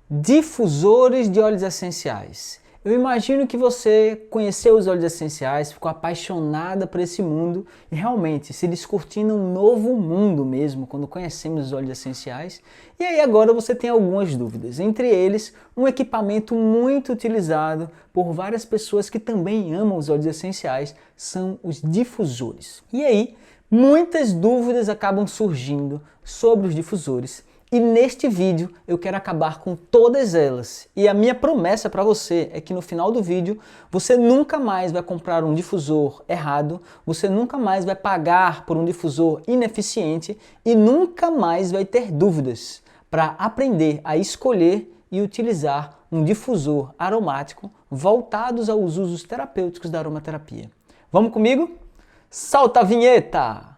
Difusores de óleos essenciais. Eu imagino que você conheceu os óleos essenciais, ficou apaixonada por esse mundo e realmente se descortina um novo mundo mesmo quando conhecemos os óleos essenciais. E aí agora você tem algumas dúvidas, entre eles um equipamento muito utilizado por várias pessoas que também amam os óleos essenciais, são os difusores. E aí muitas dúvidas acabam surgindo sobre os difusores. E neste vídeo eu quero acabar com todas elas. E a minha promessa para você é que no final do vídeo você nunca mais vai comprar um difusor errado, você nunca mais vai pagar por um difusor ineficiente e nunca mais vai ter dúvidas para aprender a escolher e utilizar um difusor aromático voltados aos usos terapêuticos da aromaterapia. Vamos comigo? Solta a vinheta!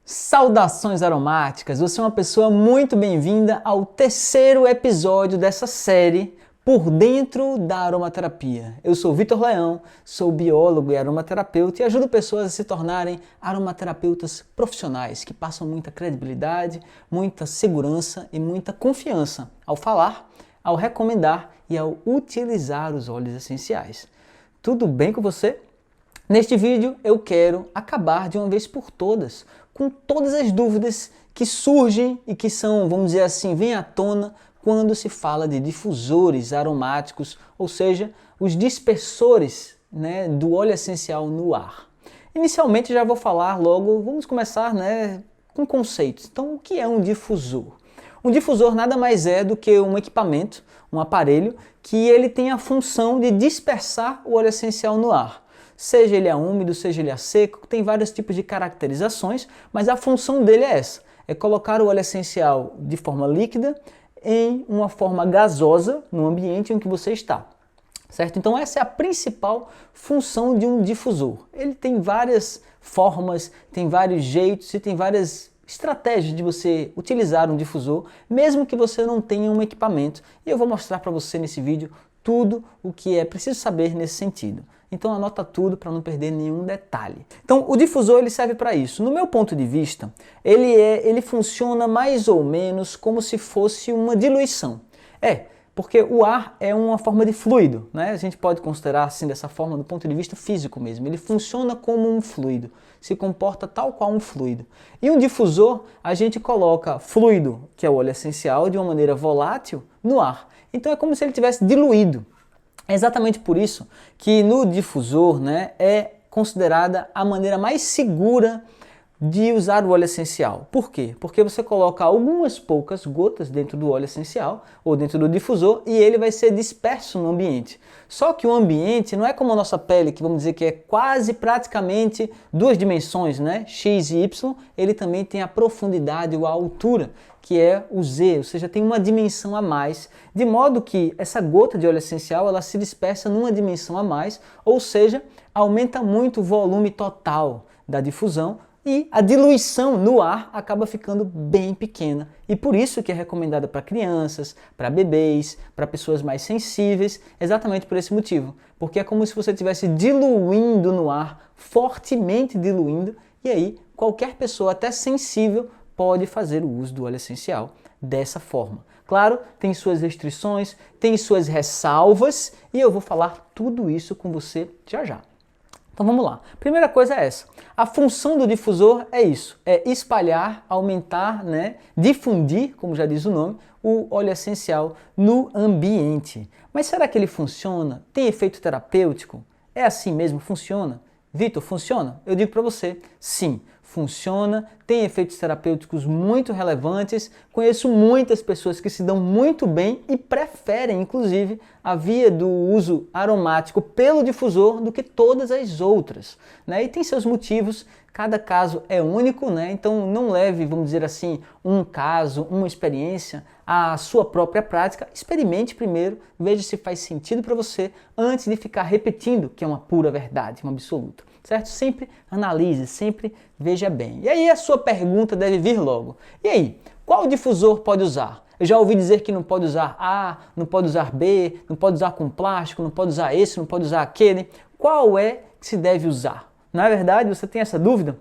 Saudações aromáticas! Você é uma pessoa muito bem-vinda ao terceiro episódio dessa série Por Dentro da Aromaterapia. Eu sou Vitor Leão, sou biólogo e aromaterapeuta e ajudo pessoas a se tornarem aromaterapeutas profissionais que passam muita credibilidade, muita segurança e muita confiança ao falar, ao recomendar e ao utilizar os óleos essenciais. Tudo bem com você? Neste vídeo eu quero acabar de uma vez por todas com todas as dúvidas que surgem e que são, vamos dizer assim, vêm à tona quando se fala de difusores aromáticos, ou seja, os dispersores, do óleo essencial no ar. Inicialmente já vou falar logo, vamos começar com conceitos. Então o que é um difusor? Um difusor nada mais é do que um equipamento, um aparelho, que ele tem a função de dispersar o óleo essencial no ar. Seja ele úmido, seja ele seco, tem vários tipos de caracterizações, mas a função dele é essa, é colocar o óleo essencial de forma líquida em uma forma gasosa no ambiente em que você está, certo? Então essa é a principal função de um difusor. Ele tem várias formas, tem vários jeitos e tem várias estratégias de você utilizar um difusor, mesmo que você não tenha um equipamento. E eu vou mostrar para você nesse vídeo tudo o que é preciso saber nesse sentido. Então anota tudo para não perder nenhum detalhe. Então o difusor ele serve para isso. No meu ponto de vista, ele funciona mais ou menos como se fosse uma diluição. Porque o ar é uma forma de fluido, A gente pode considerar assim dessa forma do ponto de vista físico mesmo. Ele funciona como um fluido, se comporta tal qual um fluido. E um difusor, a gente coloca fluido, que é o óleo essencial, de uma maneira volátil no ar. Então é como se ele tivesse diluído. É exatamente por isso que no difusor é considerada a maneira mais segura de usar o óleo essencial. Por quê? Porque você coloca algumas poucas gotas dentro do óleo essencial ou dentro do difusor e ele vai ser disperso no ambiente. Só que o ambiente não é como a nossa pele, que vamos dizer que é quase praticamente duas dimensões, X e Y, ele também tem a profundidade ou a altura, que é o Z, ou seja, tem uma dimensão a mais, de modo que essa gota de óleo essencial ela se dispersa numa dimensão a mais, ou seja, aumenta muito o volume total da difusão, e a diluição no ar acaba ficando bem pequena. E por isso que é recomendada para crianças, para bebês, para pessoas mais sensíveis, exatamente por esse motivo. Porque é como se você estivesse diluindo no ar, fortemente diluindo, e aí qualquer pessoa, até sensível, pode fazer o uso do óleo essencial dessa forma. Claro, tem suas restrições, tem suas ressalvas, e eu vou falar tudo isso com você já já. Então vamos lá. Primeira coisa é essa. A função do difusor é isso, é espalhar, aumentar, difundir, como já diz o nome, o óleo essencial no ambiente. Mas será que ele funciona? Tem efeito terapêutico? É assim mesmo? Funciona? Vitor, funciona? Eu digo para você, sim. Funciona, tem efeitos terapêuticos muito relevantes, conheço muitas pessoas que se dão muito bem e preferem, inclusive, a via do uso aromático pelo difusor do que todas as outras, E tem seus motivos, cada caso é único, Então não leve, vamos dizer assim, um caso, uma experiência à sua própria prática, experimente primeiro, veja se faz sentido para você, antes de ficar repetindo que é uma pura verdade, um absoluto. Certo? Sempre analise, sempre veja bem. E aí a sua pergunta deve vir logo. E aí, qual difusor pode usar? Eu já ouvi dizer que não pode usar A, não pode usar B, não pode usar com plástico, não pode usar esse, não pode usar aquele. Qual é que se deve usar? Na verdade, você tem essa dúvida?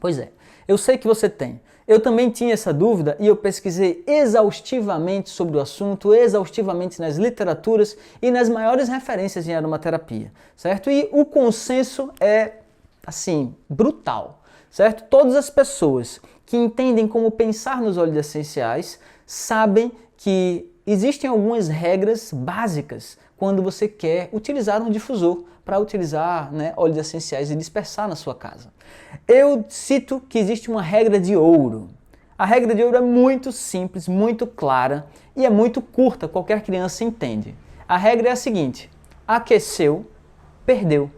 Pois é, eu sei que você tem. Eu também tinha essa dúvida e eu pesquisei exaustivamente sobre o assunto, exaustivamente nas literaturas e nas maiores referências em aromaterapia, certo? E o consenso é, assim, brutal, certo? Todas as pessoas que entendem como pensar nos óleos essenciais sabem que existem algumas regras básicas quando você quer utilizar um difusor para utilizar, né, óleos essenciais e dispersar na sua casa. Eu cito que existe uma regra de ouro. A regra de ouro é muito simples, muito clara e é muito curta, qualquer criança entende. A regra é a seguinte: aqueceu, perdeu.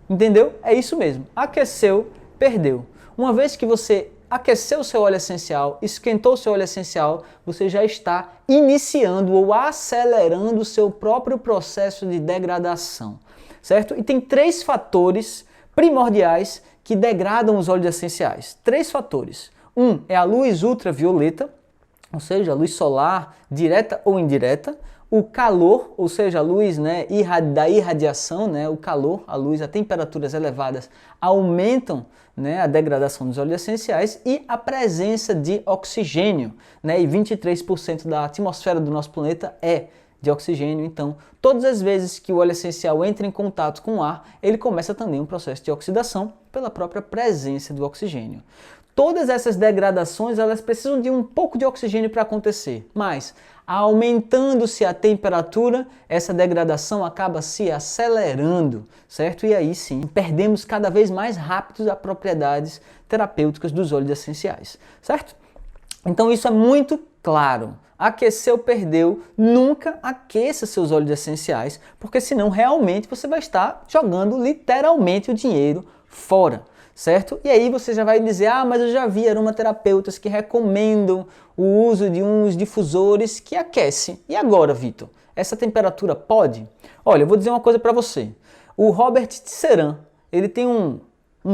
Entendeu? É isso mesmo. Aqueceu, perdeu. Uma vez que você aqueceu o seu óleo essencial, esquentou o seu óleo essencial, você já está iniciando ou acelerando o seu próprio processo de degradação, certo? E tem 3 fatores primordiais que degradam os óleos essenciais. 3 fatores. Um é a luz ultravioleta, ou seja, a luz solar direta ou indireta. O calor, ou seja, a luz, né, da irradiação, né, o calor, a luz, a temperaturas elevadas aumentam, né, a degradação dos óleos essenciais, e a presença de oxigênio, né, e 23% da atmosfera do nosso planeta é de oxigênio. Então, todas as vezes que o óleo essencial entra em contato com o ar, ele começa também um processo de oxidação pela própria presença do oxigênio. Todas essas degradações, elas precisam de um pouco de oxigênio para acontecer, mas aumentando-se a temperatura, essa degradação acaba se acelerando, certo? E aí sim, perdemos cada vez mais rápido as propriedades terapêuticas dos óleos essenciais, certo? Então isso é muito claro. Aqueceu, perdeu, nunca aqueça seus óleos essenciais, porque senão realmente você vai estar jogando literalmente o dinheiro fora. Certo? E aí você já vai dizer, ah, mas eu já vi aromaterapeutas que recomendam o uso de uns difusores que aquecem. E agora, Vitor? Essa temperatura pode? Olha, eu vou dizer uma coisa para você. O Robert Tisserand, ele tem um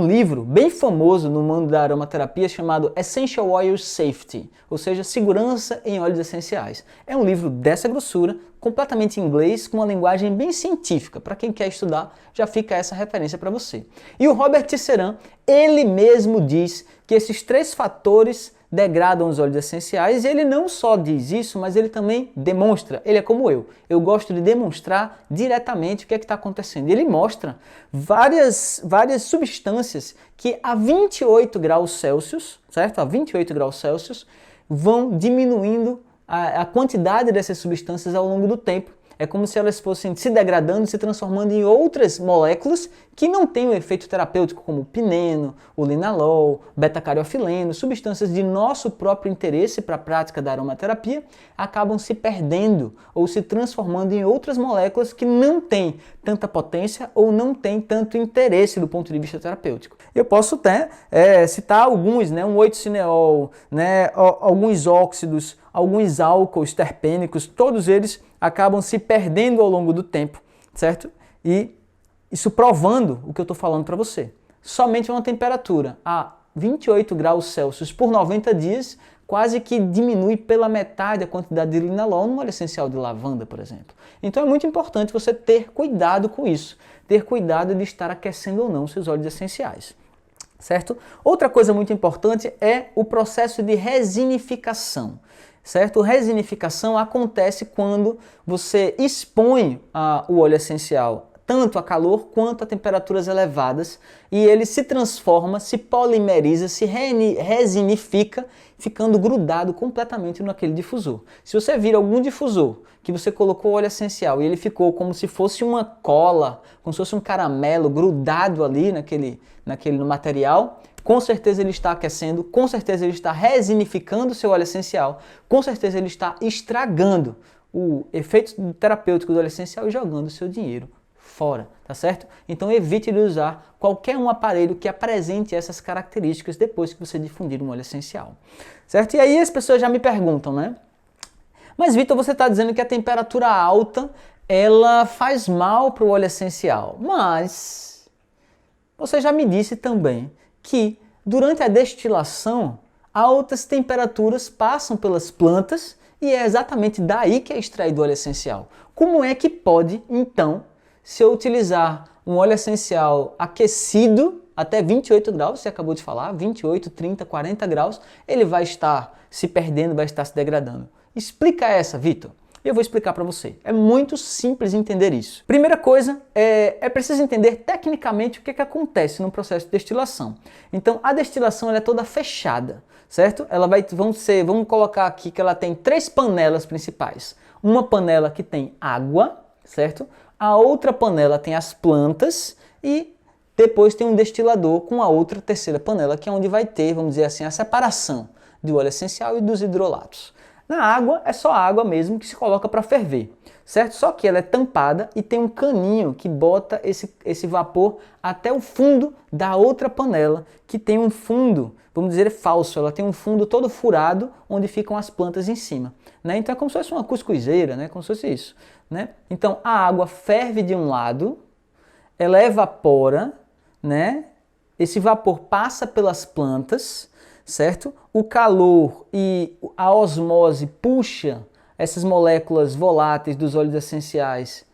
livro bem famoso no mundo da aromaterapia chamado Essential Oil Safety, ou seja, segurança em óleos essenciais. É um livro dessa grossura, completamente em inglês, com uma linguagem bem científica. Para quem quer estudar, já fica essa referência para você. E o Robert Tisserand, ele mesmo diz que esses 3 fatores degradam os óleos essenciais, e ele não só diz isso, mas ele também demonstra. Ele é como eu gosto de demonstrar diretamente o que é que está acontecendo. Ele mostra várias substâncias que a 28 graus Celsius, certo? A 28 graus Celsius, vão diminuindo a quantidade dessas substâncias ao longo do tempo. É como se elas fossem se degradando, se transformando em outras moléculas que não têm um efeito terapêutico, como o pineno, o linalol, beta-cariofileno, substâncias de nosso próprio interesse para a prática da aromaterapia, acabam se perdendo ou se transformando em outras moléculas que não têm tanta potência ou não têm tanto interesse do ponto de vista terapêutico. Eu posso até citar alguns, né, um 8-cineol, né, alguns óxidos, alguns álcools terpênicos, todos eles acabam se perdendo ao longo do tempo, certo? E isso provando o que eu estou falando para você. Somente uma temperatura a 28 graus Celsius por 90 dias quase que diminui pela metade a quantidade de linalol no óleo essencial de lavanda, por exemplo. Então é muito importante você ter cuidado com isso, ter cuidado de estar aquecendo ou não seus óleos essenciais, certo? Outra coisa muito importante é o processo de resinificação. Certo? Resinificação acontece quando você expõe o óleo essencial tanto a calor quanto a temperaturas elevadas e ele se transforma, se polimeriza, se resinifica, ficando grudado completamente naquele difusor. Se você vir algum difusor que você colocou óleo essencial e ele ficou como se fosse uma cola, como se fosse um caramelo grudado ali no material, com certeza ele está aquecendo, com certeza ele está resinificando o seu óleo essencial, com certeza ele está estragando o efeito terapêutico do óleo essencial e jogando o seu dinheiro fora, tá certo? Então evite de usar qualquer um aparelho que apresente essas características depois que você difundir um óleo essencial, certo? E aí as pessoas já me perguntam, né? Mas Vitor, você está dizendo que a temperatura alta, ela faz mal para o óleo essencial, mas você já me disse também que durante a destilação, altas temperaturas passam pelas plantas e é exatamente daí que é extraído o óleo essencial. Como é que pode, então, se eu utilizar um óleo essencial aquecido até 28 graus, você acabou de falar, 28, 30, 40 graus, ele vai estar se perdendo, vai estar se degradando. Explica essa, Vitor. Eu vou explicar para você. É muito simples entender isso. Primeira coisa, é preciso entender tecnicamente o que acontece no processo de destilação. Então, a destilação ela é toda fechada, certo? Vamos colocar aqui que ela tem 3 panelas principais. Uma panela que tem água, certo? A outra panela tem as plantas e depois tem um destilador com a outra terceira panela, que é onde vai ter, vamos dizer assim, a separação do óleo essencial e dos hidrolatos. Na água, é só água mesmo que se coloca para ferver, certo? Só que ela é tampada e tem um caninho que bota esse vapor até o fundo da outra panela, que tem um fundo, vamos dizer, falso. Ela tem um fundo todo furado, onde ficam as plantas em cima, né? Então é como se fosse uma cuscuzeira, né? Como se fosse isso, né? Então a água ferve de um lado, ela evapora, né? Esse vapor passa pelas plantas, certo? O calor e a osmose puxa essas moléculas voláteis dos óleos essenciais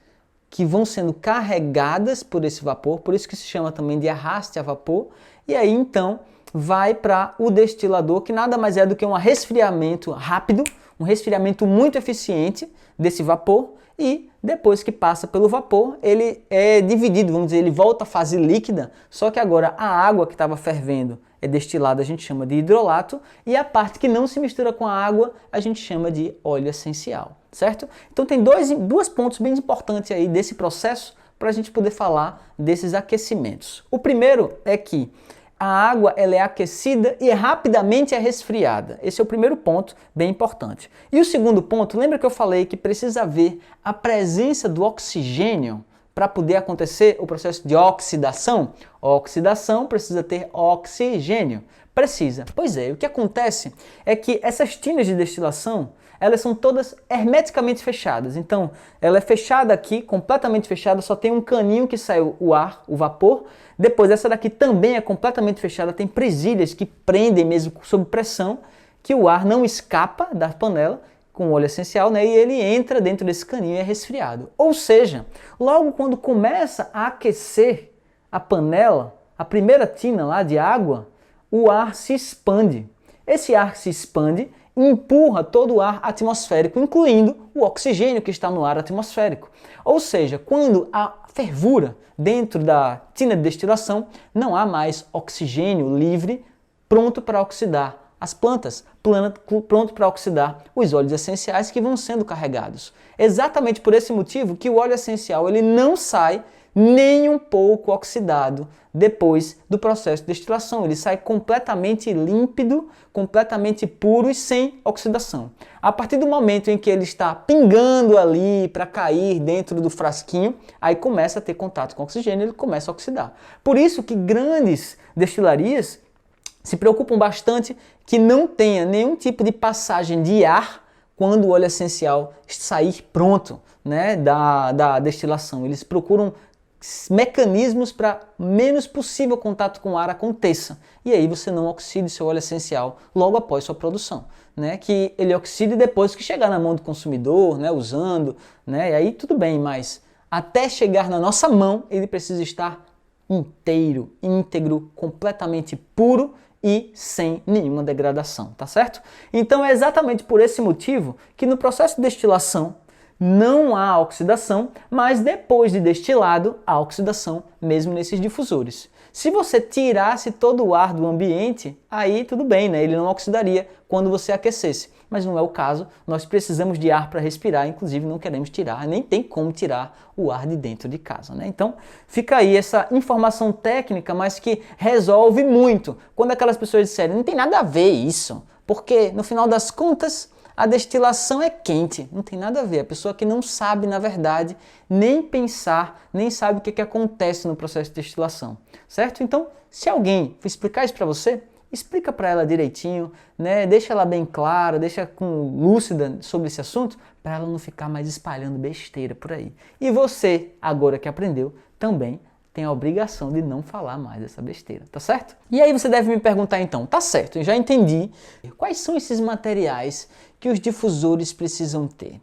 que vão sendo carregadas por esse vapor, por isso que se chama também de arraste a vapor, e aí então vai para o destilador, que nada mais é do que um resfriamento rápido, um resfriamento muito eficiente desse vapor, e depois que passa pelo vapor, ele é dividido, vamos dizer, ele volta à fase líquida, só que agora a água que estava fervendo é destilada, a gente chama de hidrolato, e a parte que não se mistura com a água, a gente chama de óleo essencial, certo? Então tem dois pontos bem importantes aí desse processo para a gente poder falar desses aquecimentos. O primeiro é que a água ela é aquecida e rapidamente é resfriada. Esse é o primeiro ponto, bem importante. E o segundo ponto, lembra que eu falei que precisa haver a presença do oxigênio para poder acontecer o processo de oxidação? A oxidação precisa ter oxigênio. Precisa. Pois é, o que acontece é que essas tinas de destilação, elas são todas hermeticamente fechadas. Então, ela é fechada aqui, completamente fechada, só tem um caninho que sai o ar, o vapor. Depois, essa daqui também é completamente fechada, tem presilhas que prendem mesmo sob pressão, que o ar não escapa da panela com o óleo essencial, né? E ele entra dentro desse caninho e é resfriado. Ou seja, logo quando começa a aquecer a panela, a primeira tina lá de água, o ar se expande. Esse ar se expande e empurra todo o ar atmosférico, incluindo o oxigênio que está no ar atmosférico. Ou seja, quando há fervura dentro da tina de destilação, não há mais oxigênio livre pronto para oxidar as plantas, pronto para oxidar os óleos essenciais que vão sendo carregados. Exatamente por esse motivo que o óleo essencial ele não sai nem um pouco oxidado depois do processo de destilação. Ele sai completamente límpido, completamente puro e sem oxidação. A partir do momento em que ele está pingando ali para cair dentro do frasquinho, aí começa a ter contato com oxigênio e ele começa a oxidar. Por isso que grandes destilarias se preocupam bastante que não tenha nenhum tipo de passagem de ar quando o óleo essencial sair pronto, né, da destilação. Eles procuram mecanismos para menos possível contato com o ar aconteça. E aí você não oxide seu óleo essencial logo após sua produção, né? Que ele oxide depois que chegar na mão do consumidor, né, usando, né? E aí tudo bem, mas até chegar na nossa mão, ele precisa estar inteiro, íntegro, completamente puro e sem nenhuma degradação, tá certo? Então é exatamente por esse motivo que no processo de destilação não há oxidação, mas depois de destilado, há oxidação mesmo nesses difusores. Se você tirasse todo o ar do ambiente, aí tudo bem, né? Ele não oxidaria quando você aquecesse. Mas não é o caso, nós precisamos de ar para respirar, inclusive não queremos tirar, nem tem como tirar o ar de dentro de casa, né? Então fica aí essa informação técnica, mas que resolve muito. Quando aquelas pessoas disserem, não tem nada a ver isso, porque no final das contas a destilação é quente, não tem nada a ver. A pessoa que não sabe, na verdade, nem pensar, nem sabe o que acontece no processo de destilação, certo? Então, se alguém explicar isso para você, explica para ela direitinho, né? Deixa ela bem clara, deixa lúcida sobre esse assunto, para ela não ficar mais espalhando besteira por aí. E você, agora que aprendeu, também tem a obrigação de não falar mais dessa besteira, tá certo? E aí você deve me perguntar então, tá certo, eu já entendi, quais são esses materiais que os difusores precisam ter?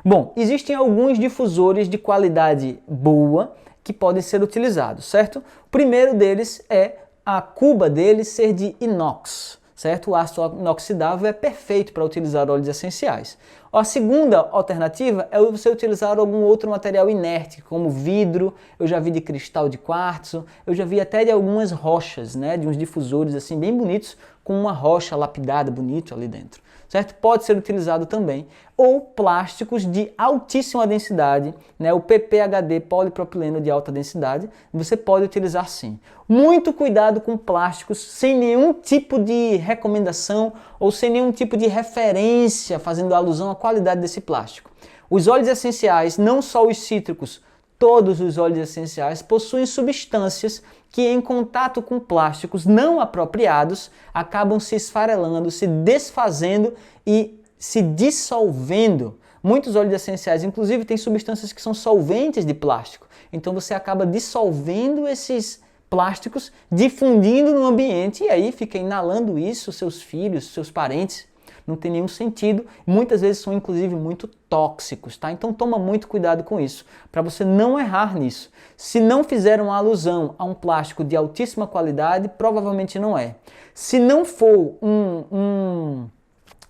Bom, existem alguns difusores de qualidade boa que podem ser utilizados, certo? O primeiro deles é a cuba dele ser de inox, certo? O aço inoxidável é perfeito para utilizar óleos essenciais. A segunda alternativa é você utilizar algum outro material inerte, como vidro, eu já vi de cristal de quartzo, eu já vi até de algumas rochas, né? De uns difusores assim bem bonitos, com uma rocha lapidada bonito ali dentro, certo? Pode ser utilizado também. Ou plásticos de altíssima densidade, né? O PPHD, polipropileno de alta densidade, você pode utilizar sim. Muito cuidado com plásticos sem nenhum tipo de recomendação ou sem nenhum tipo de referência fazendo alusão à qualidade desse plástico. Os óleos essenciais, não só os cítricos, todos os óleos essenciais possuem substâncias que em contato com plásticos não apropriados acabam se esfarelando, se desfazendo e se dissolvendo. Muitos óleos essenciais, inclusive, têm substâncias que são solventes de plástico. Então você acaba dissolvendo esses plásticos, difundindo no ambiente e aí fica inalando isso, seus filhos, seus parentes. Não tem nenhum sentido, muitas vezes são inclusive muito tóxicos, tá? Então toma muito cuidado com isso, para você não errar nisso. Se não fizeram alusão a um plástico de altíssima qualidade, provavelmente não é. Se não for um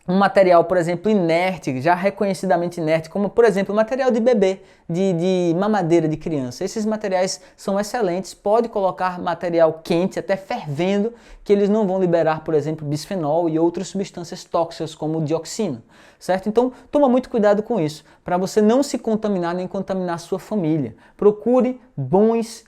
material, por exemplo, inerte, já reconhecidamente inerte, como por exemplo material de bebê, de mamadeira de criança. Esses materiais são excelentes, pode colocar material quente, até fervendo, que eles não vão liberar, por exemplo, bisfenol e outras substâncias tóxicas como dioxina, certo? Então toma muito cuidado com isso, para você não se contaminar nem contaminar sua família. Procure bons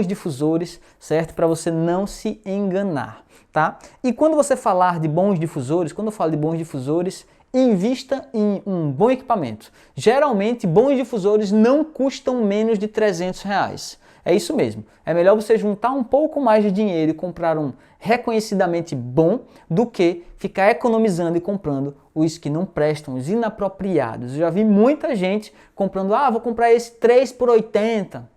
difusores, certo? Para você não se enganar. Tá? E quando você falar de bons difusores, quando eu falo de bons difusores, invista em um bom equipamento. Geralmente, bons difusores não custam menos de R$300. É isso mesmo. É melhor você juntar um pouco mais de dinheiro e comprar um reconhecidamente bom do que ficar economizando e comprando os que não prestam, os inapropriados. Eu já vi muita gente comprando, vou comprar esse 3 por 80.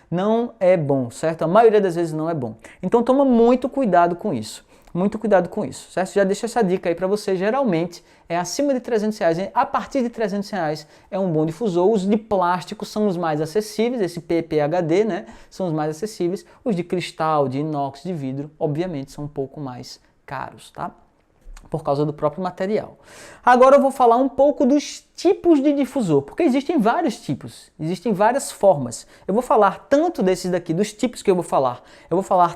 Não é bom, certo? A maioria das vezes não é bom. Então toma muito cuidado com isso. Muito cuidado com isso, certo? Já deixa essa dica aí para você. Geralmente é acima de R$300, a partir de R$300 é um bom difusor. Os de plástico são os mais acessíveis, esse PPHD, né? São os mais acessíveis. Os de cristal, de inox, de vidro, obviamente são um pouco mais caros, tá? Por causa do próprio material. Agora eu vou falar um pouco dos tipos de difusor, porque existem vários tipos, existem várias formas. Eu vou falar tanto desses daqui, dos tipos que eu vou falar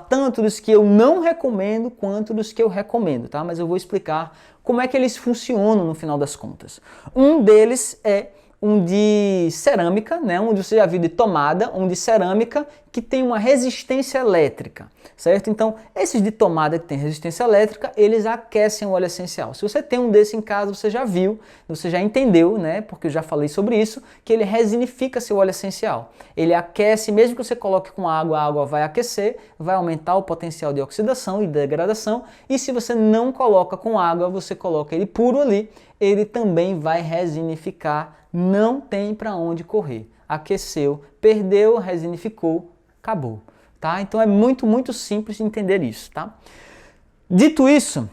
tanto dos que eu não recomendo, quanto dos que eu recomendo, tá? Mas eu vou explicar como é que eles funcionam no final das contas. Um deles é um de cerâmica, né? Um de você já viu de tomada, um de cerâmica que tem uma resistência elétrica, certo? Então, esses de tomada que tem resistência elétrica, eles aquecem o óleo essencial. Se você tem um desse em casa, você já viu, você já entendeu, né? Porque eu já falei sobre isso, que ele resinifica seu óleo essencial. Ele aquece, mesmo que você coloque com água, a água vai aquecer, vai aumentar o potencial de oxidação e degradação, e se você não coloca com água, você coloca ele puro ali, ele também vai resinificar, não tem para onde correr. Aqueceu, perdeu, resinificou, acabou, tá? Então é muito simples de entender isso, tá? Dito isso,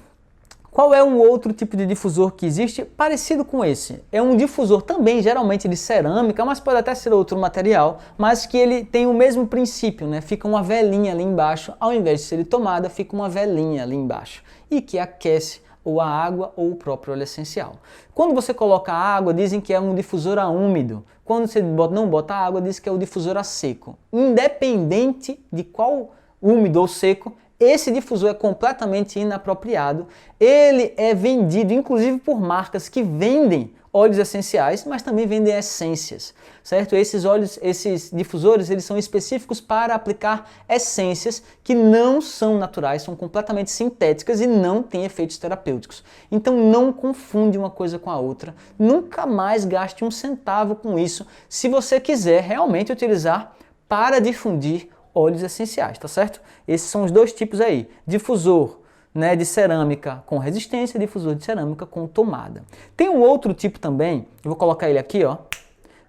qual é um outro tipo de difusor que existe parecido com esse? É um difusor também geralmente de cerâmica, mas pode até ser outro material, mas que ele tem o mesmo princípio, né? Fica uma velinha ali embaixo, ao invés de ser de tomada, fica uma velinha ali embaixo e que aquece ou a água ou o próprio óleo essencial. Quando você coloca água, dizem que é um difusor a úmido. Quando você não bota água, diz que é o difusor a seco. Independente de qual úmido ou seco, esse difusor é completamente inapropriado. Ele é vendido, inclusive, por marcas que vendem óleos essenciais, mas também vendem essências, certo? Esses difusores, eles são específicos para aplicar essências que não são naturais, são completamente sintéticas e não têm efeitos terapêuticos. Então não confunde uma coisa com a outra, nunca mais gaste um centavo com isso, se você quiser realmente utilizar para difundir óleos essenciais, tá certo? Esses são os dois tipos aí, difusor, né, de cerâmica com resistência, difusor de cerâmica com tomada. Tem um outro tipo também, eu vou colocar ele aqui, ó,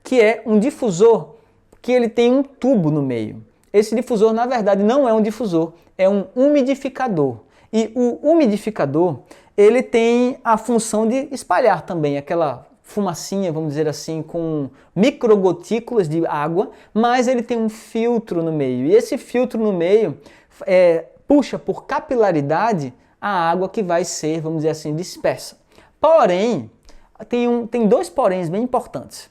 que é um difusor que ele tem um tubo no meio. Esse difusor, na verdade, não é um difusor, é um umidificador. E o umidificador, ele tem a função de espalhar também aquela fumacinha, vamos dizer assim, com microgotículas de água, mas ele tem um filtro no meio. E esse filtro no meio puxa por capilaridade a água que vai ser, vamos dizer assim, dispersa. Porém, tem dois poréns bem importantes.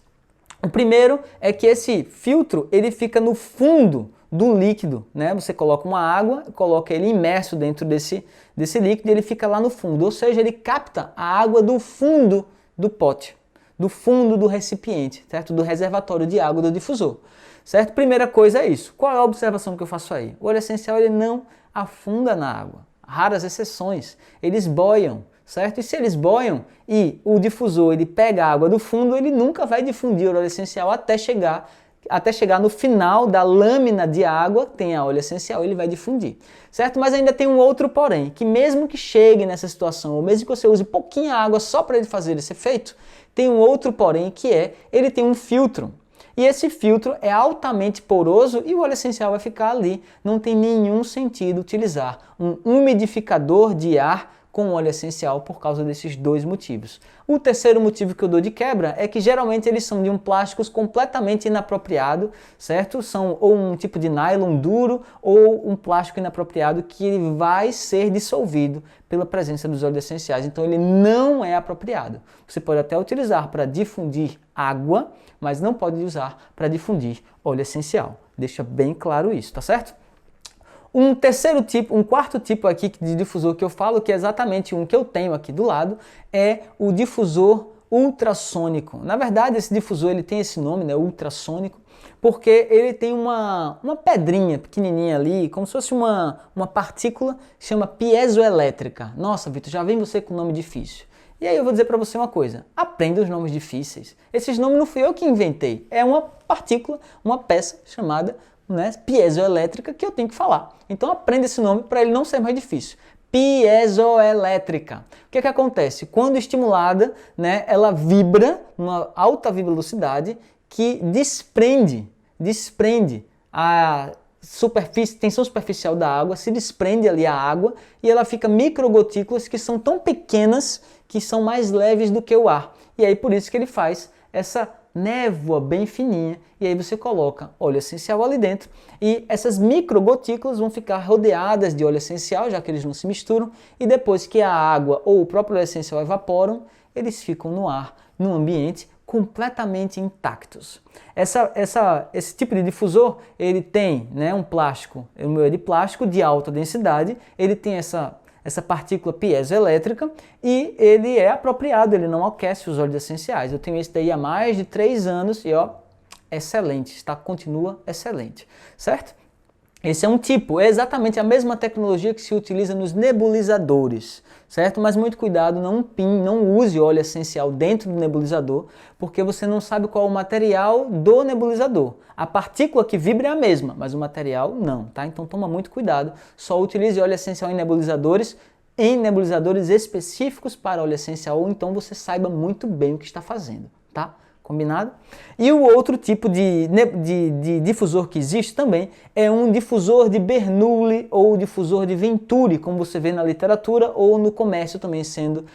O primeiro é que esse filtro ele fica no fundo do líquido, né? Você coloca uma água, coloca ele imerso dentro desse líquido e ele fica lá no fundo, ou seja, ele capta a água do fundo do pote, do fundo do recipiente, certo? Do reservatório de água do difusor, certo? Primeira coisa é isso. Qual é a observação que eu faço aí? O óleo essencial ele não afunda na água, raras exceções, eles boiam, certo? E se eles boiam e o difusor ele pega a água do fundo, ele nunca vai difundir o óleo essencial até chegar no final da lâmina de água, tem a óleo essencial, ele vai difundir, certo? Mas ainda tem um outro porém, que mesmo que chegue nessa situação, ou mesmo que você use pouquinha água só para ele fazer esse efeito, tem um outro porém que ele tem um filtro. E esse filtro é altamente poroso e o óleo essencial vai ficar ali. Não tem nenhum sentido utilizar um umidificador de ar com óleo essencial por causa desses dois motivos. O terceiro motivo que eu dou de quebra é que geralmente eles são de um plástico completamente inapropriado, certo? São ou um tipo de nylon duro ou um plástico inapropriado que ele vai ser dissolvido pela presença dos óleos essenciais, então ele não é apropriado. Você pode até utilizar para difundir água, mas não pode usar para difundir óleo essencial. Deixa bem claro isso, tá certo? Um quarto tipo aqui de difusor que eu falo, que é exatamente um que eu tenho aqui do lado, é o difusor ultrassônico. Na verdade, esse difusor ele tem esse nome, né, ultrassônico, porque ele tem uma pedrinha pequenininha ali, como se fosse uma partícula, chama piezoelétrica. Nossa, Vitor, já vem você com nome difícil. E aí eu vou dizer para você uma coisa, aprenda os nomes difíceis. Esses nomes não fui eu que inventei, é uma partícula, uma peça chamada piezoelétrica que eu tenho que falar. Então aprenda esse nome para ele não ser mais difícil. Piezoelétrica. O que é que acontece? Quando estimulada, né, ela vibra numa alta velocidade que desprende a superfície, tensão superficial da água, se desprende ali a água e ela fica microgotículas que são tão pequenas que são mais leves do que o ar. E aí por isso que ele faz essa névoa bem fininha e aí você coloca óleo essencial ali dentro e essas microgotículas vão ficar rodeadas de óleo essencial, já que eles não se misturam, e depois que a água ou o próprio óleo essencial evaporam, eles ficam no ar, no ambiente, completamente intactos. Esse tipo de difusor, ele tem, né, um plástico, o meu é de plástico de alta densidade, ele tem essa partícula piezoelétrica e ele é apropriado, ele não aquece os óleos essenciais. Eu tenho esse daí há mais de 3 anos e ó, excelente, continua excelente, certo? Esse é um tipo, é exatamente a mesma tecnologia que se utiliza nos nebulizadores, certo? Mas muito cuidado, não use óleo essencial dentro do nebulizador, porque você não sabe qual é o material do nebulizador. A partícula que vibra é a mesma, mas o material não, tá? Então toma muito cuidado, só utilize óleo essencial em nebulizadores específicos para óleo essencial, ou então você saiba muito bem o que está fazendo, tá? Combinado? E o outro tipo de difusor que existe também é um difusor de Bernoulli ou difusor de Venturi, como você vê na literatura ou no comércio também sendo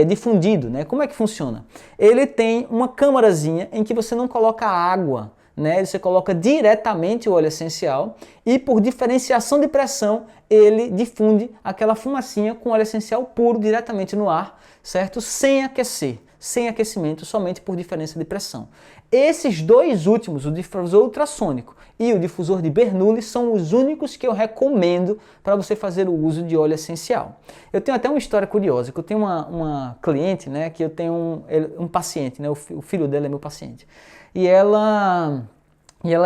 difundido, né? Como é que funciona? Ele tem uma câmarazinha em que você não coloca água, né? Você coloca diretamente o óleo essencial e por diferenciação de pressão ele difunde aquela fumacinha com óleo essencial puro diretamente no ar, certo? Sem aquecer. Sem aquecimento, somente por diferença de pressão. Esses dois últimos, o difusor ultrassônico e o difusor de Bernoulli, são os únicos que eu recomendo para você fazer o uso de óleo essencial. Eu tenho até uma história curiosa, que eu tenho uma cliente, né, que eu tenho um paciente, né, o filho dela é meu paciente, e ela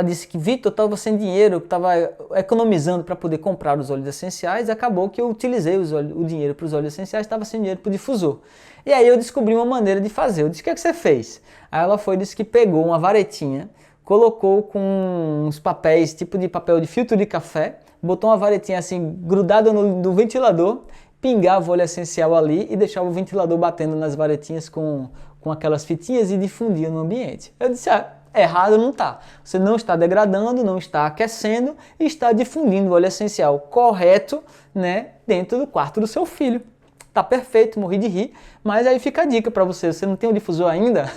disse que, Vitor, eu estava sem dinheiro, eu estava economizando para poder comprar os óleos essenciais, e acabou que eu utilizei o dinheiro para os óleos essenciais, estava sem dinheiro para o difusor. E aí eu descobri uma maneira de fazer. Eu disse, o que é que você fez? Aí ela disse que pegou uma varetinha, colocou com uns papéis, tipo de papel de filtro de café, botou uma varetinha assim, grudada no ventilador, pingava o óleo essencial ali e deixava o ventilador batendo nas varetinhas com aquelas fitinhas e difundia no ambiente. Eu disse, errado não está. Você não está degradando, não está aquecendo e está difundindo o óleo essencial correto, né, dentro do quarto do seu filho. tá perfeito, morri de rir, mas aí fica a dica para você não tem um difusor ainda?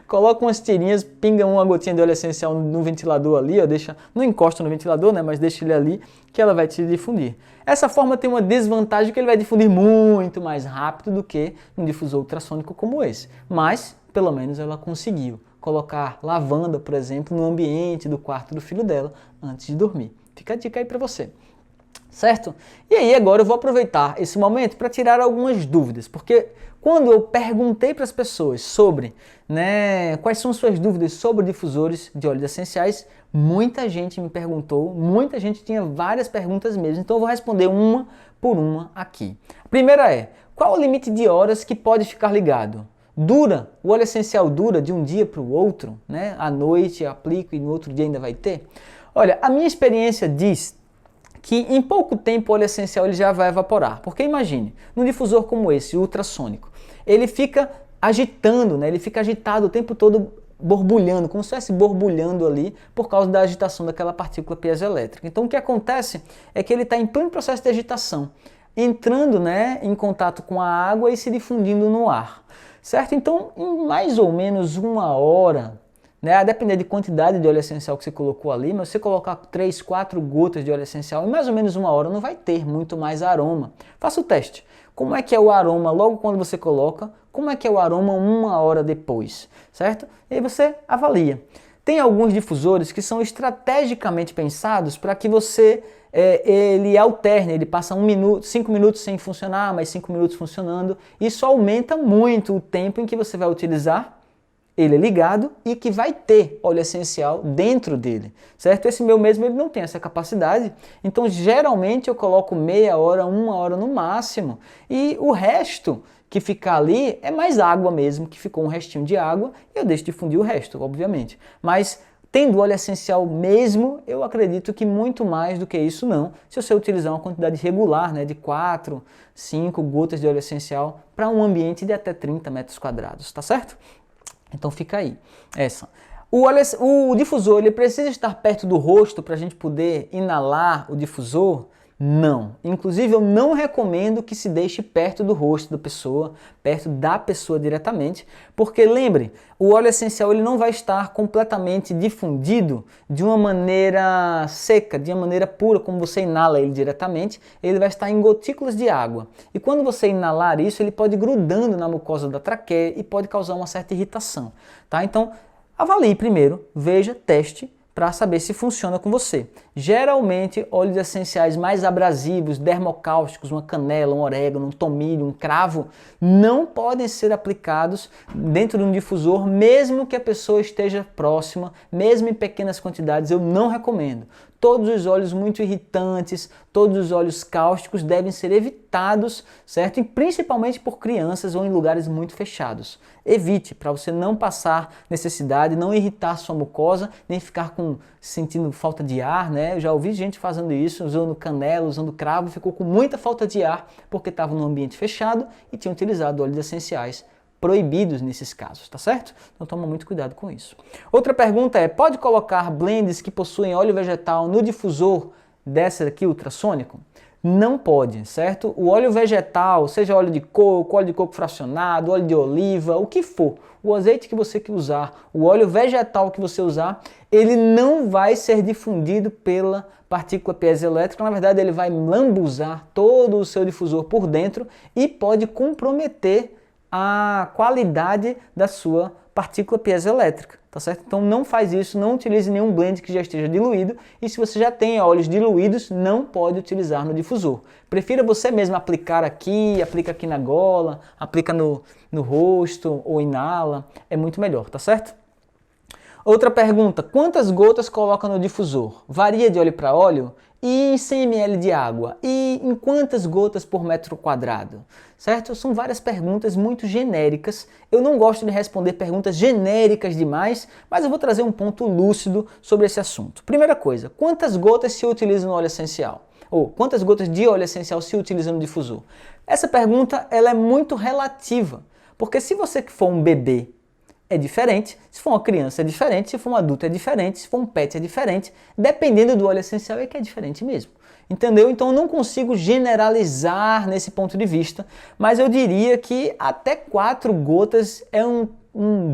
Coloca umas tirinhas, pinga uma gotinha de óleo essencial no ventilador ali, ó, deixa, não encosta no ventilador, né, mas deixa ele ali, que ela vai te difundir. Essa forma tem uma desvantagem que ele vai difundir muito mais rápido do que um difusor ultrassônico como esse, mas pelo menos ela conseguiu colocar lavanda, por exemplo, no ambiente do quarto do filho dela antes de dormir. Fica a dica aí para você. Certo? E aí agora eu vou aproveitar esse momento para tirar algumas dúvidas, porque quando eu perguntei para as pessoas sobre, quais são suas dúvidas sobre difusores de óleos essenciais, muita gente me perguntou, muita gente tinha várias perguntas mesmo, então eu vou responder uma por uma aqui. A primeira é, qual o limite de horas que pode ficar ligado? O óleo essencial dura de um dia para o outro, né? À noite eu aplico e no outro dia ainda vai ter? Olha, a minha experiência diz que em pouco tempo o óleo essencial ele já vai evaporar. Porque imagine, num difusor como esse, ultrassônico, ele fica agitando, né? Ele fica agitado o tempo todo, borbulhando, como se estivesse borbulhando ali por causa da agitação daquela partícula piezoelétrica. Então o que acontece é que ele está em pleno processo de agitação, entrando, em contato com a água e se difundindo no ar. Certo? Então, em mais ou menos uma hora, a depender de quantidade de óleo essencial que você colocou ali, mas se você colocar 3, 4 gotas de óleo essencial, em mais ou menos uma hora não vai ter muito mais aroma. Faça o teste. Como é que é o aroma logo quando você coloca? Como é que é o aroma uma hora depois? Certo? E aí você avalia. Tem alguns difusores que são estrategicamente pensados para que você ele alterne, ele passa 5 minutos sem funcionar, mais 5 minutos funcionando. Isso aumenta muito o tempo em que você vai utilizar ele ligado e que vai ter óleo essencial dentro dele, certo? Esse meu mesmo ele não tem essa capacidade, então geralmente eu coloco meia hora, uma hora no máximo, e o resto que ficar ali é mais água mesmo, que ficou um restinho de água, e eu deixo difundir o resto, obviamente. Mas tendo óleo essencial mesmo, eu acredito que muito mais do que isso não, se você utilizar uma quantidade regular, de 4, 5 gotas de óleo essencial para um ambiente de até 30 metros quadrados, tá certo? Então fica aí, essa. O difusor, ele precisa estar perto do rosto para a gente poder inalar o difusor? Não. Inclusive eu não recomendo que se deixe perto do rosto da pessoa, perto da pessoa diretamente, porque lembre, o óleo essencial ele não vai estar completamente difundido de uma maneira seca, de uma maneira pura, como você inala ele diretamente, ele vai estar em gotículas de água. E quando você inalar isso, ele pode ir grudando na mucosa da traqueia e pode causar uma certa irritação, tá? Então, avalie primeiro, veja, teste, para saber se funciona com você. Geralmente, óleos essenciais mais abrasivos, dermocáusticos, uma canela, um orégano, um tomilho, um cravo, não podem ser aplicados dentro de um difusor, mesmo que a pessoa esteja próxima, mesmo em pequenas quantidades, eu não recomendo. Todos os óleos muito irritantes, todos os óleos cáusticos devem ser evitados, certo? E principalmente por crianças ou em lugares muito fechados. Evite, para você não passar necessidade, não irritar sua mucosa, nem ficar sentindo falta de ar, Eu já ouvi gente fazendo isso, usando canela, usando cravo, ficou com muita falta de ar porque estava num ambiente fechado e tinha utilizado óleos essenciais proibidos nesses casos, tá certo? Então toma muito cuidado com isso. Outra pergunta é, pode colocar blends que possuem óleo vegetal no difusor dessa aqui, ultrassônico? Não pode, certo? O óleo vegetal, seja óleo de coco fracionado, óleo de oliva, o que for, o azeite que você usar, o óleo vegetal que você usar, ele não vai ser difundido pela partícula piezoelétrica, na verdade ele vai lambuzar todo o seu difusor por dentro e pode comprometer a qualidade da sua partícula piezoelétrica, tá certo? Então não faz isso, não utilize nenhum blend que já esteja diluído e se você já tem óleos diluídos, não pode utilizar no difusor. Prefira você mesmo aplicar aqui, aplica aqui na gola, aplica no rosto ou inala, é muito melhor, tá certo? Outra pergunta, quantas gotas coloca no difusor? Varia de óleo para óleo? E em 100 ml de água? E em quantas gotas por metro quadrado? Certo? São várias perguntas muito genéricas. Eu não gosto de responder perguntas genéricas demais, mas eu vou trazer um ponto lúcido sobre esse assunto. Primeira coisa, quantas gotas se utiliza no óleo essencial? Ou quantas gotas de óleo essencial se utiliza no difusor? Essa pergunta ela é muito relativa, porque se você for um bebê, é diferente, se for uma criança é diferente, se for um adulto é diferente, se for um pet é diferente, dependendo do óleo essencial é que é diferente mesmo. entendeu? Então eu não consigo generalizar nesse ponto de vista, mas eu diria que até 4 gotas é um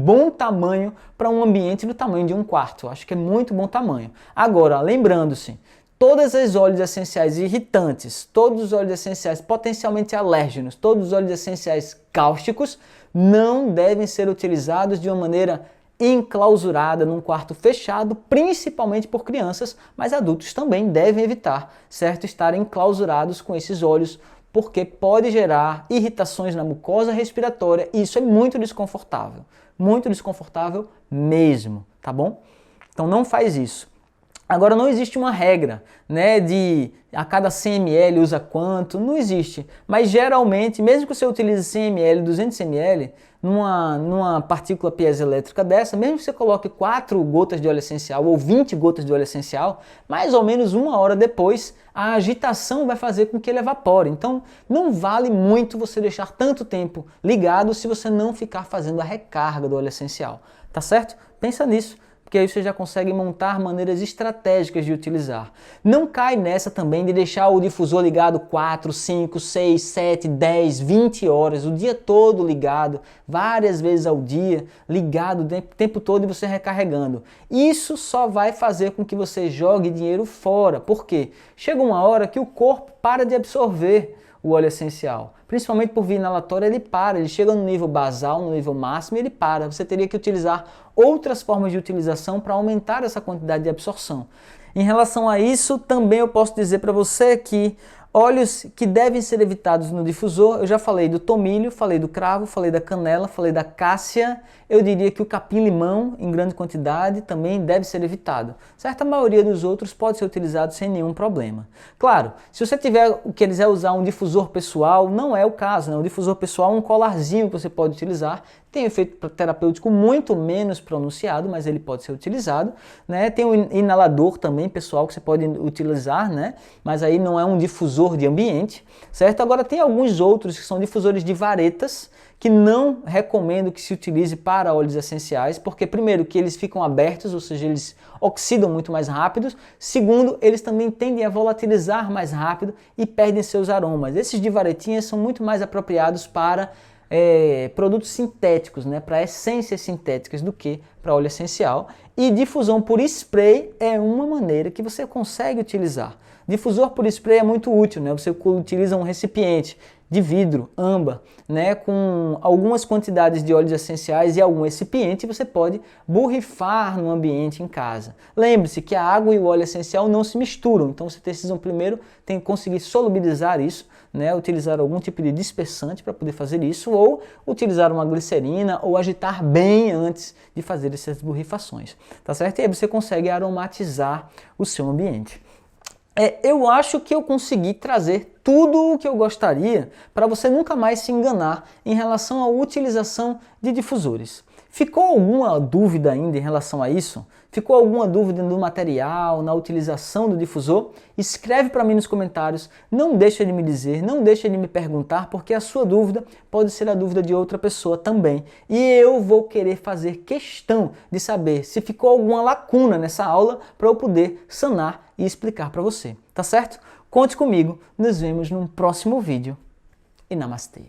bom tamanho para um ambiente do tamanho de um quarto. Eu acho que é muito bom tamanho. Agora, lembrando-se, todos os óleos essenciais irritantes, todos os óleos essenciais potencialmente alérgenos, todos os óleos essenciais cáusticos não devem ser utilizados de uma maneira enclausurada num quarto fechado, principalmente por crianças, mas adultos também devem evitar, certo, estar enclausurados com esses óleos, porque pode gerar irritações na mucosa respiratória e isso é muito desconfortável mesmo, tá bom? Então não faz isso. Agora não existe uma regra, né, de a cada 100 ml usa quanto, não existe. Mas geralmente, mesmo que você utilize 100 ml, 200 ml, numa partícula piezoelétrica dessa, mesmo que você coloque 4 gotas de óleo essencial ou 20 gotas de óleo essencial, mais ou menos 1 hora depois, a agitação vai fazer com que ele evapore. Então não vale muito você deixar tanto tempo ligado se você não ficar fazendo a recarga do óleo essencial, tá certo? Pensa nisso, porque aí você já consegue montar maneiras estratégicas de utilizar. Não cai nessa também de deixar o difusor ligado 4, 5, 6, 7, 10, 20 horas, o dia todo ligado, várias vezes ao dia, ligado o tempo todo e você recarregando. Isso só vai fazer com que você jogue dinheiro fora. Por quê? Chega uma hora que o corpo para de absorver o óleo essencial. Principalmente por via inalatória, ele chega no nível basal, no nível máximo e ele para. Você teria que utilizar outras formas de utilização para aumentar essa quantidade de absorção. Em relação a isso, também eu posso dizer para você que óleos que devem ser evitados no difusor, eu já falei do tomilho, falei do cravo, falei da canela, falei da cássia, eu diria que o capim-limão em grande quantidade também deve ser evitado. Certa maioria dos outros pode ser utilizado sem nenhum problema. Claro, se você quiser usar um difusor pessoal, não é o caso, né? O difusor pessoal é um colarzinho que você pode utilizar, tem efeito terapêutico muito menos pronunciado, mas ele pode ser utilizado, né? Tem um inalador também pessoal que você pode utilizar, né? Mas aí não é um difusor de ambiente, certo? Agora tem alguns outros que são difusores de varetas, que não recomendo que se utilize para óleos essenciais, porque primeiro que eles ficam abertos, ou seja, eles oxidam muito mais rápido, segundo, eles também tendem a volatilizar mais rápido e perdem seus aromas. Esses de varetinhas são muito mais apropriados para produtos sintéticos, né, para essências sintéticas do que para óleo essencial. E difusão por spray é uma maneira que você consegue utilizar. Difusor por spray é muito útil, né? Você utiliza um recipiente de vidro, âmbar, né, com algumas quantidades de óleos essenciais e algum recipiente, você pode borrifar no ambiente em casa. Lembre-se que a água e o óleo essencial não se misturam, então você precisa primeiro conseguir solubilizar isso, né, utilizar algum tipo de dispersante para poder fazer isso, ou utilizar uma glicerina, ou agitar bem antes de fazer essas borrifações, tá certo? E aí você consegue aromatizar o seu ambiente. Eu acho que eu consegui trazer tudo o que eu gostaria para você nunca mais se enganar em relação à utilização de difusores. Ficou alguma dúvida ainda em relação a isso? Ficou alguma dúvida no material, na utilização do difusor? Escreve para mim nos comentários, não deixa de me dizer, não deixa de me perguntar, porque a sua dúvida pode ser a dúvida de outra pessoa também. E eu vou querer fazer questão de saber se ficou alguma lacuna nessa aula para eu poder sanar e explicar para você, tá certo? Conte comigo, nos vemos num próximo vídeo e namastê!